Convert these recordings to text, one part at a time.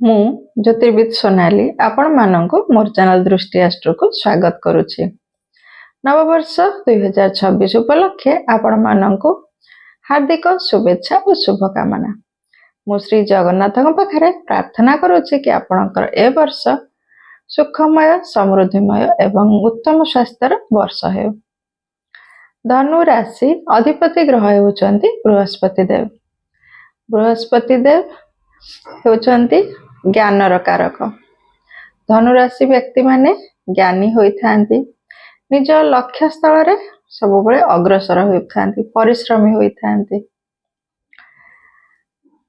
मु ज्योतिर्विद सोनाली आपण मानक मोर चैनल दृष्टि एस्ट्रो को स्वागत करुछि। नववर्ष 2026 उपलक्षे आपण मानक हार्दिक शुभेच्छा और शुभकामना। मु श्री जगन्नाथ पाखरे प्रार्थना करुछि कि आपणकर ए वर्ष सुखमय समृद्धिमय एवं उत्तम स्वास्थ्यर वर्ष हेउ। धनु राशि अधिपति ग्रह हेउचंती बृहस्पति देव। बृहस्पति देव हेउचंती ज्ञानर कारक। धनुराशि व्यक्ति माने ज्ञानी होइथांती, निज लक्ष्य स्थल रे सब बेले अग्रसर होइथांती, परिश्रमी होइथांती,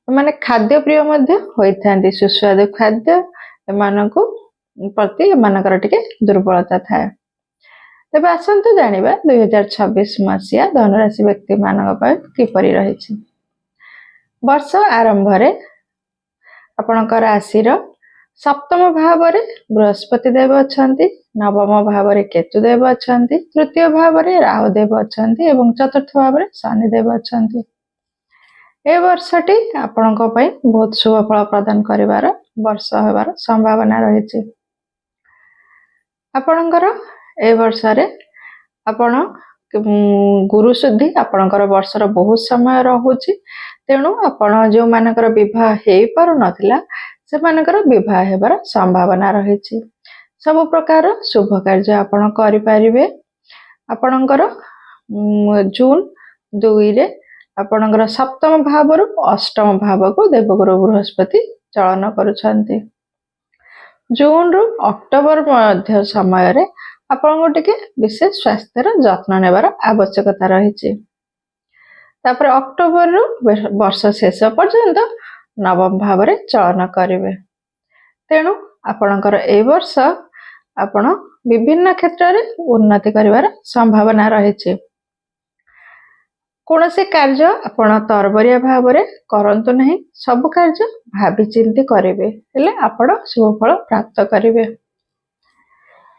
माने खाद्य प्रिय मध्य होइथांती। सुस्वादु खाद्य एमानकु प्रति एमानकर टिके दुर्बलता थाए। तबे आसंतु जानिबा 2026 मसिया धनुराशि व्यक्ति मानक पय किपरि रहिछि। वर्ष आरंभ रे आपणकर राशि सप्तम भाव रे बृहस्पति देव अछंती, नवम भाव रे केतु देव अछंती, तृतीय भाव रे राहु देव अछंती एवं चतुर्थ भाव रे शनि देव अछंती। ए वर्षटी आपणक पय बहुत शुभ फल प्रदान करिवार वर्ष हेबार संभावना रहिछि। आपणकर ए वर्ष रे आपण गुरु शुद्धि आपणकर वर्षर बहुत समय रहुछि। तेणु आपण जो मानकर विवाह हेई पारु नथिला से मानकर विवाह हेबार संभावना रहिछि। सब प्रकार शुभ कार्य आपण करि परिबे। आपणकर जून 2 रे आपणकर सप्तम भाव रु अष्टम भाव को देवगुरु बृहस्पति चलन करूछंती। जून रु अक्टोबर मध्य समय रे आपण टिके विशेष स्वास्थ्यर जत्न नेबार आवश्यकता रहिछि। तापर अक्टोबर रु वर्ष शेष पर्यंत नवम भाव रे चलन करिवे। तेणु आपणकर ए वर्ष आपण विभिन्न क्षेत्र रे उन्नति करिवार संभावना रहिछि। कोनोसी कार्य आपण तरबरिया भाव रे करंतु नहीं, सब कार्य भाबी चिंती करिवे, हेले आपण शुभ फल प्राप्त करिवे।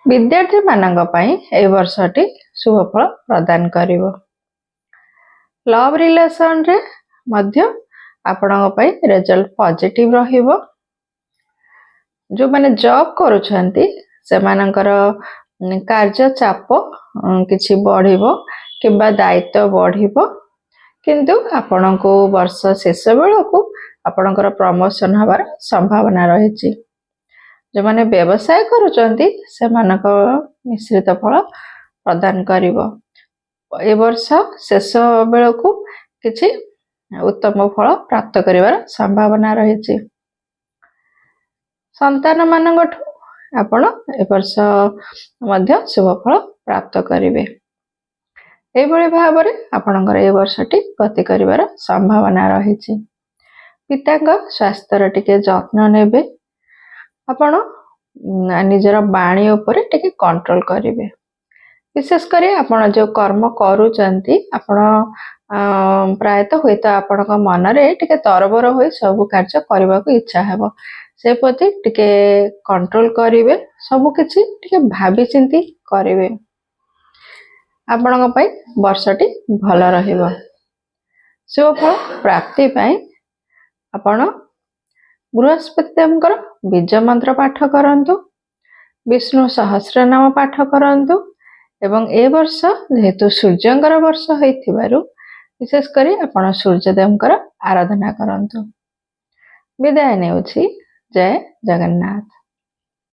विद्यार्थी मानक पई ए वर्षटी शुभ फल प्रदान करिवो। लव रिलेशन रे मध्य आपणक पई रिजल्ट पॉजिटिव रहिबो। जो माने जॉब करूछंती से मानकर कार्य चाप किछि बढ़िबो किबा दायित्व बढ़िबो, किंतु आपणको वर्ष शेष बेलको आपणकर प्रमोशन हबार संभावना रहिछि। जो माने व्यवसाय करूछंती से मानक मिश्रित फल प्रदान करिवो। ए वर्ष शेष बेलको किछि उत्तम फल प्राप्त करिवार संभावना रहिछि। संतान मानकठु आपण ए वर्ष मध्य शुभ फल प्राप्त करिवे। ए भली भाबरे आपणकर ए वर्षटी गति करिवार संभावना रहिछि। पिताक स्वास्थ्यर टिके जत्न नेबे। आपण निजर बाणी उपरे टिके कंट्रोल करिवे। विशेष करी आपण जो कर्म करूचंती आपण प्रायतः होइत आपणक मन रे टिके तरबर होई सब कार्य करबा को इच्छा हेबो। से प्रति टिके कंट्रोल करिवे, सब किछि टिके भाबी चिंती करिवे। आपणक पई वर्षटी भल रहिबो। शुभ फल प्राप्ति पई आपण बृहस्पति देवकर बीज मंत्र पाठ करंतु, विष्णु सहस्र नाम पाठ करंतु एवं ए वर्ष जेहेतु सूर्यंकर वर्ष होइथिबारु विशेष करी आपण सूर्यदेवकर आराधना करंतु। विदाय नेउछि। जय जगन्नाथ।